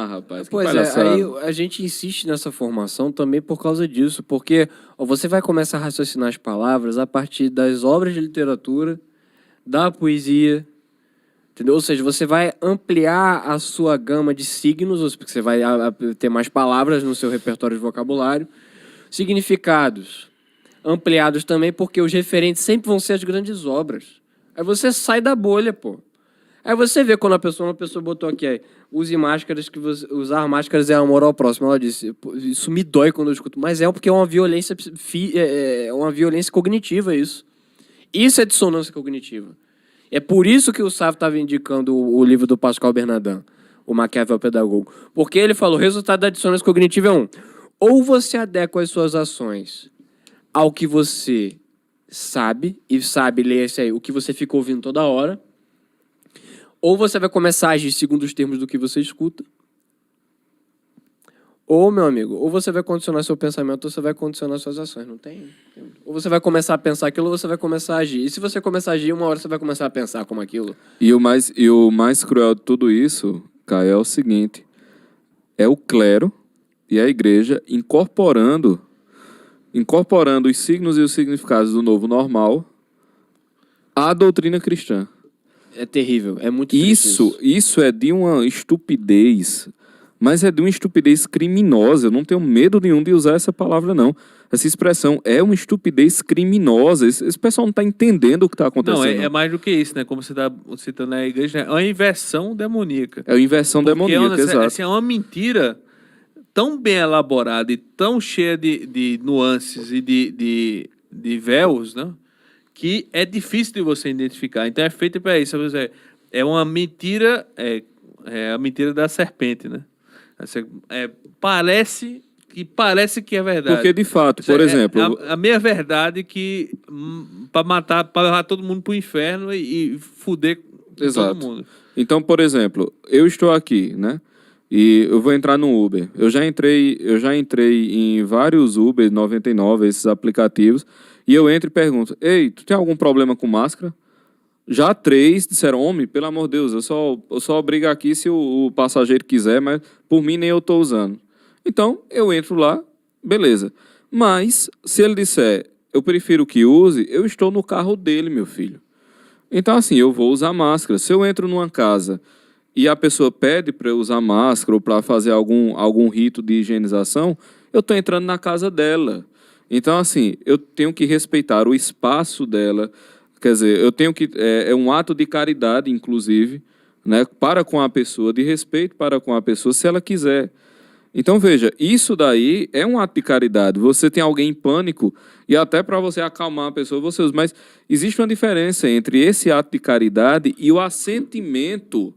Ah, rapaz, que Pois é, palhaçada. aí a gente insiste nessa formação também por causa disso, porque ó, você vai começar a raciocinar as palavras a partir das obras de literatura, da poesia, entendeu? Ou seja, você vai ampliar a sua gama de signos, porque você vai ter mais palavras no seu repertório de vocabulário, significados ampliados também, porque os referentes sempre vão ser as grandes obras. Aí você sai da bolha, pô. Aí você vê quando uma pessoa botou aqui, aí, use máscaras, usar máscaras é amor ao próximo. Ela disse, "Pô, isso me dói quando eu escuto, mas é porque é uma violência, é uma violência cognitiva isso. Isso é dissonância cognitiva. É por isso que o Sávio estava indicando o livro do Pascal Bernardin, o Maquiavel Pedagogo. Porque ele falou, o resultado da dissonância cognitiva é ou você adequa as suas ações ao que você sabe, e sabe, leia-se aí, o que você fica ouvindo toda hora, ou você vai começar a agir segundo os termos do que você escuta, ou, meu amigo, ou você vai condicionar seu pensamento, ou você vai condicionar suas ações, não tem? Ou você vai começar a pensar aquilo, ou você vai começar a agir. E se você começar a agir, uma hora você vai começar a pensar como aquilo. E o mais cruel de tudo isso, Caio, é o seguinte: é o clero e a igreja incorporando os signos e os significados do novo normal à doutrina cristã. É terrível, é muito triste Isso é de uma estupidez, mas é de uma estupidez criminosa. Eu não tenho medo nenhum de usar essa palavra, não. Essa expressão é uma estupidez criminosa. Esse pessoal não está entendendo o que está acontecendo. Não, é mais do que isso, né? Como você está citando a igreja, é uma inversão demoníaca. É uma inversão demoníaca, exato. Assim, é uma mentira tão bem elaborada e tão cheia de nuances e de véus, né? Que é difícil de você identificar. Então é feito para isso. É uma mentira, é a mentira da serpente, né? Parece que é verdade. Porque, de fato, por exemplo... A meia verdade que para levar todo mundo para o inferno e fuder Exato. todo mundo. Então, por exemplo, eu estou aqui, né? E eu vou entrar no Uber. Eu já entrei em vários Uber 99, esses aplicativos, e eu entro e pergunto: ei, tu tem algum problema com máscara? Já 3 disseram: homem, pelo amor de Deus, eu só brigo aqui se o passageiro quiser, mas por mim nem eu estou usando. Então, eu entro lá, beleza. Mas, se ele disser, eu prefiro que use, eu estou no carro dele, meu filho. Então, assim, eu vou usar máscara. Se eu entro numa casa e a pessoa pede para eu usar máscara ou para fazer algum rito de higienização, eu estou entrando na casa dela. Então, assim, eu tenho que respeitar o espaço dela. Quer dizer, eu tenho que... É um ato de caridade, inclusive, né, para com a pessoa, de respeito para com a pessoa, se ela quiser. Então, veja, isso daí é um ato de caridade. Você tem alguém em pânico e até para você acalmar a pessoa, você usa. Mas existe uma diferença entre esse ato de caridade e o assentimento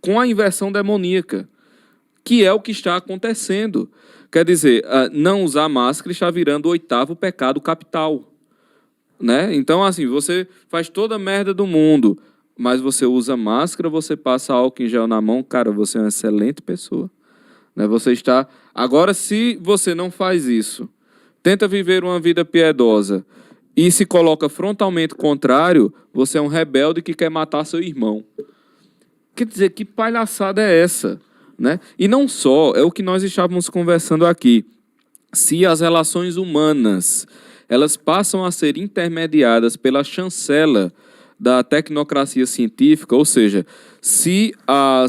com a inversão demoníaca, que é o que está acontecendo. Quer dizer, não usar máscara está virando o 8º pecado capital. Né? Então, assim, você faz toda a merda do mundo, mas você usa máscara, você passa álcool em gel na mão, cara, você é uma excelente pessoa. Né? Você está... Agora, se você não faz isso, tenta viver uma vida piedosa e se coloca frontalmente contrário, você é um rebelde que quer matar seu irmão. Quer dizer, que palhaçada é essa? Né? E não só, é o que nós estávamos conversando aqui. Se as relações humanas elas passam a ser intermediadas pela chancela da tecnocracia científica, ou seja, se a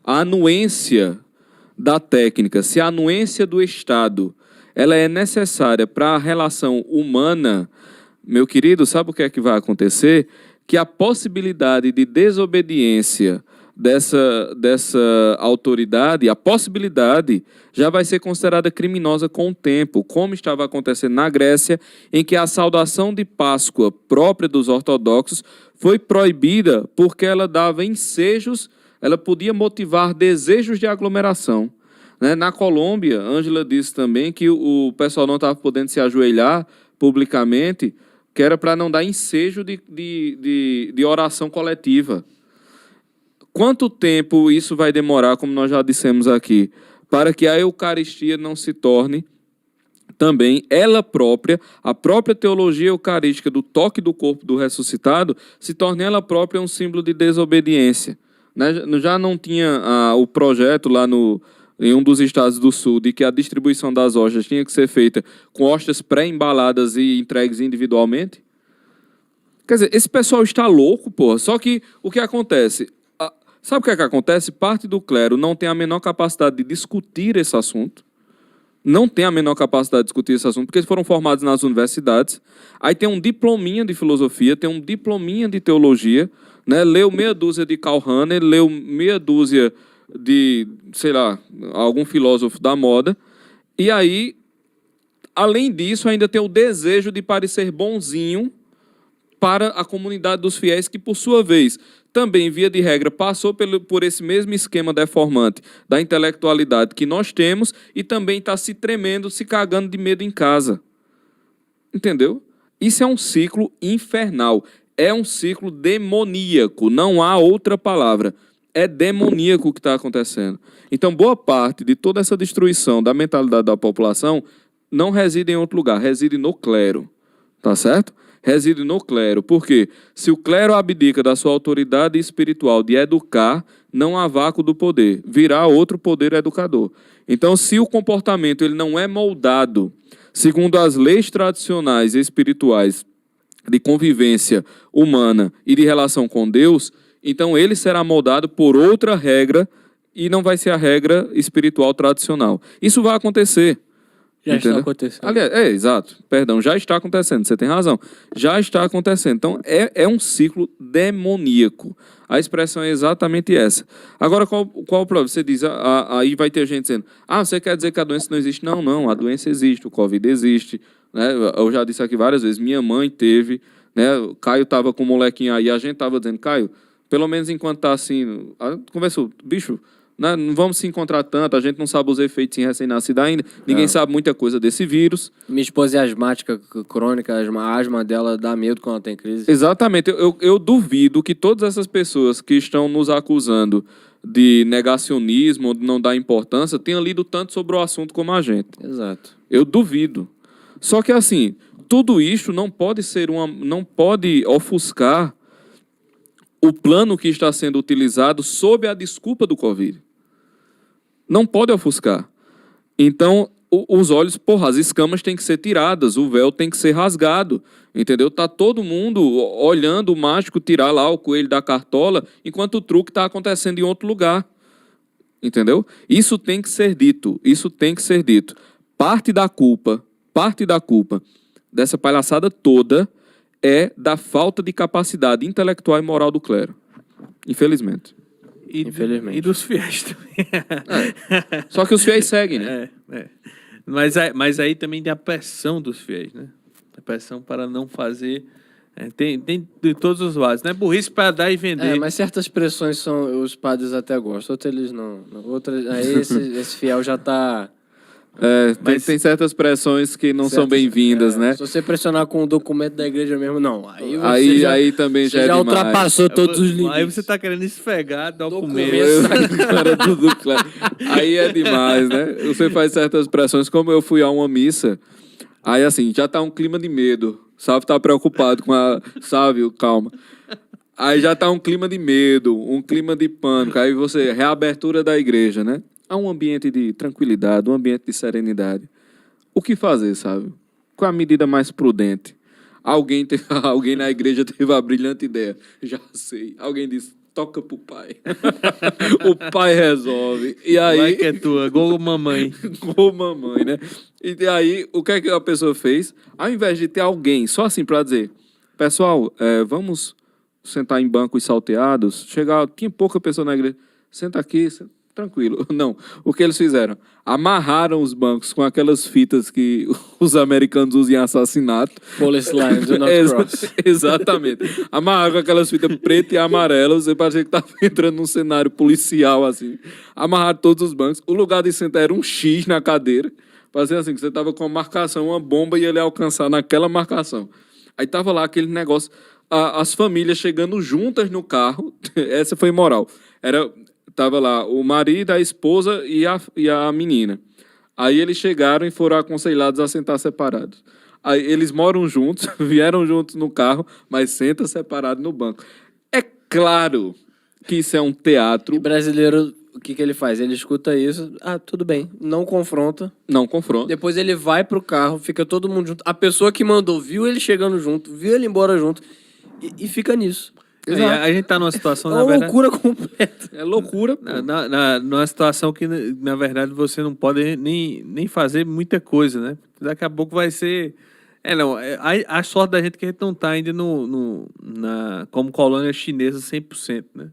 anuência da técnica, se a anuência do Estado, ela é necessária para a relação humana, meu querido, sabe o que é que vai acontecer? Que a possibilidade de desobediência dessa autoridade, a possibilidade já vai ser considerada criminosa com o tempo, como estava acontecendo na Grécia, em que a saudação de Páscoa própria dos ortodoxos foi proibida porque ela dava ensejos, ela podia motivar desejos de aglomeração. Né? Na Colômbia, Ângela disse também que o pessoal não estava podendo se ajoelhar publicamente, que era para não dar ensejo de oração coletiva. Quanto tempo isso vai demorar, como nós já dissemos aqui, para que a Eucaristia não se torne também ela própria, a própria teologia eucarística do toque do corpo do ressuscitado, se torne ela própria um símbolo de desobediência, né? Já não tinha o projeto lá em um dos estados do sul de que a distribuição das hostas tinha que ser feita com hostas pré-embaladas e entregues individualmente? Quer dizer, esse pessoal está louco, porra. Só que o que acontece? Sabe o que é que acontece? Parte do clero não tem a menor capacidade de discutir esse assunto. Não tem a menor capacidade de discutir esse assunto, porque eles foram formados nas universidades. Aí tem um diplominha de filosofia, tem um diplominha de teologia, né? Leu meia dúzia de Karl Rahner, leu meia dúzia de, sei lá, algum filósofo da moda. E aí, além disso, ainda tem o desejo de parecer bonzinho para a comunidade dos fiéis, que, por sua vez, também, via de regra, passou por esse mesmo esquema deformante da intelectualidade que nós temos e também está se tremendo, se cagando de medo em casa. Entendeu? Isso é um ciclo infernal. É um ciclo demoníaco. Não há outra palavra. É demoníaco o que está acontecendo. Então, boa parte de toda essa destruição da mentalidade da população não reside em outro lugar, reside no clero. Tá certo? Reside no clero. Por quê? Se o clero abdica da sua autoridade espiritual de educar, não há vácuo do poder. Virá outro poder educador. Então, se o comportamento ele não é moldado segundo as leis tradicionais e espirituais de convivência humana e de relação com Deus, então ele será moldado por outra regra e não vai ser a regra espiritual tradicional. Isso vai acontecer. Já Entendeu? está acontecendo. Aliás, exato. Perdão, já está acontecendo. Você tem razão. Já está acontecendo. Então, é um ciclo demoníaco. A expressão é exatamente essa. Agora, qual o problema? Você diz, aí vai ter gente dizendo, você quer dizer que a doença não existe? Não, não. A doença existe, o Covid existe. Né? Eu já disse aqui várias vezes, minha mãe teve, né? O Caio estava com o molequinho aí, a gente estava dizendo, Caio, pelo menos enquanto está assim, conversou, bicho, não vamos se encontrar tanto, a gente não sabe os efeitos em recém-nascido ainda, ninguém sabe muita coisa desse vírus. Minha esposa é asmática crônica, a asma dela dá medo quando ela tem crise. Exatamente, eu duvido que todas essas pessoas que estão nos acusando de negacionismo, de não dar importância, tenham lido tanto sobre o assunto como a gente. Exato. Eu duvido. Só que assim, tudo isso não pode não pode ofuscar o plano que está sendo utilizado sob a desculpa do Covid. Não pode ofuscar. Então, os olhos, as escamas têm que ser tiradas, o véu tem que ser rasgado, entendeu? Tá todo mundo olhando o mágico tirar lá o coelho da cartola, enquanto o truque está acontecendo em outro lugar, entendeu? Isso tem que ser dito, isso tem que ser dito. Parte da culpa dessa palhaçada toda é da falta de capacidade intelectual e moral do clero, infelizmente. Infelizmente. E dos fiéis também. Só que os fiéis seguem, né? Mas aí também tem a pressão dos fiéis, né? A pressão para não fazer. Tem de todos os lados, né? Burrice para dar e vender. Mas certas pressões os padres até gostam, outros eles não. Aí esse fiel já está. Tem certas pressões que não são bem-vindas, né? Se você pressionar com o documento da igreja mesmo, não. Aí também já é demais. Ultrapassou todos os limites. Aí você está querendo esfregar documento. Aí é demais, né? Você faz certas pressões, como eu fui a uma missa, aí assim, já tá um clima de medo, sabe? Tá preocupado com sabe, calma. Aí já tá um clima de medo, um clima de pânico, aí você, reabertura da igreja, né? Há um ambiente de tranquilidade, um ambiente de serenidade. O que fazer, sabe? Qual a medida mais prudente? Alguém na igreja teve a brilhante ideia. Já sei. Alguém disse, toca pro pai. O pai resolve. E aí... Vai que é tua, gol mamãe. Gol mamãe, né? E aí, o que é que a pessoa fez? Ao invés de ter alguém, só assim para dizer, pessoal, vamos sentar em bancos salteados. Tinha pouca pessoa na igreja. Senta aqui, tranquilo. Não. O que eles fizeram? Amarraram os bancos com aquelas fitas que os americanos usam em assassinato. Police line, do not cross. Exatamente. Amarraram com aquelas fitas pretas e amarelas. Você parecia que estava entrando num cenário policial, assim. Amarraram todos os bancos. O lugar de sentar era um X na cadeira. Parecia assim, que você estava com uma marcação, uma bomba, e ele ia alcançar naquela marcação. Aí estava lá aquele negócio, as famílias chegando juntas no carro. Essa foi imoral. Tava lá o marido, a esposa e a menina. Aí eles chegaram e foram aconselhados a sentar separados. Aí eles moram juntos, vieram juntos no carro, mas sentam separados no banco. É claro que isso é um teatro. E brasileiro, o que ele faz? Ele escuta isso, tudo bem, não confronta. Não confronta. Depois ele vai pro carro, fica todo mundo junto. A pessoa que mandou viu ele chegando junto, viu ele embora junto e fica nisso. A gente tá numa situação, É na uma verdade... loucura completa. É loucura, pô. Numa situação que, na verdade, você não pode nem fazer muita coisa, né? Daqui a pouco vai ser... A sorte da gente é que a gente não tá ainda como colônia chinesa 100%, né?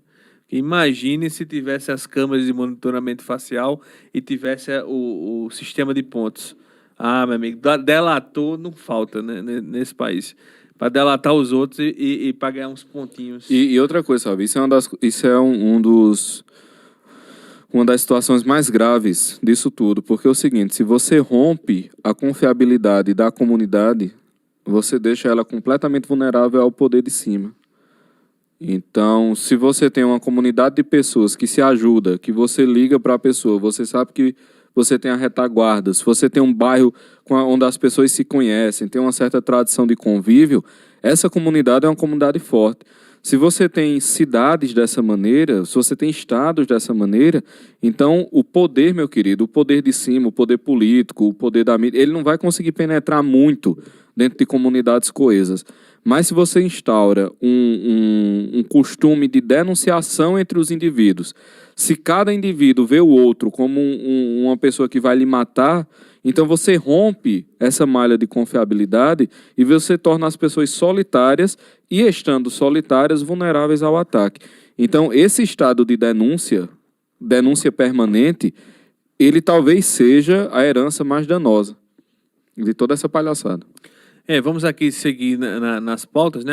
Imagine se tivesse as câmeras de monitoramento facial e tivesse o sistema de pontos. Meu amigo, delator não falta, né, nesse país. Para delatar os outros e para ganhar uns pontinhos. E outra coisa, sabe? Isso é uma das situações mais graves disso tudo. Porque é o seguinte, se você rompe a confiabilidade da comunidade, você deixa ela completamente vulnerável ao poder de cima. Então, se você tem uma comunidade de pessoas que se ajuda, que você liga para a pessoa, você sabe que você tem a retaguarda, se você tem um bairro onde as pessoas se conhecem, tem uma certa tradição de convívio, essa comunidade é uma comunidade forte. Se você tem cidades dessa maneira, se você tem estados dessa maneira, então o poder, meu querido, o poder de cima, o poder político, o poder da mídia, ele não vai conseguir penetrar muito dentro de comunidades coesas. Mas se você instaura um costume de denunciação entre os indivíduos, se cada indivíduo vê o outro como uma pessoa que vai lhe matar, então você rompe essa malha de confiabilidade e você torna as pessoas solitárias e, estando solitárias, vulneráveis ao ataque. Então, esse estado de denúncia permanente, ele talvez seja a herança mais danosa de toda essa palhaçada. Vamos aqui seguir nas pautas, né?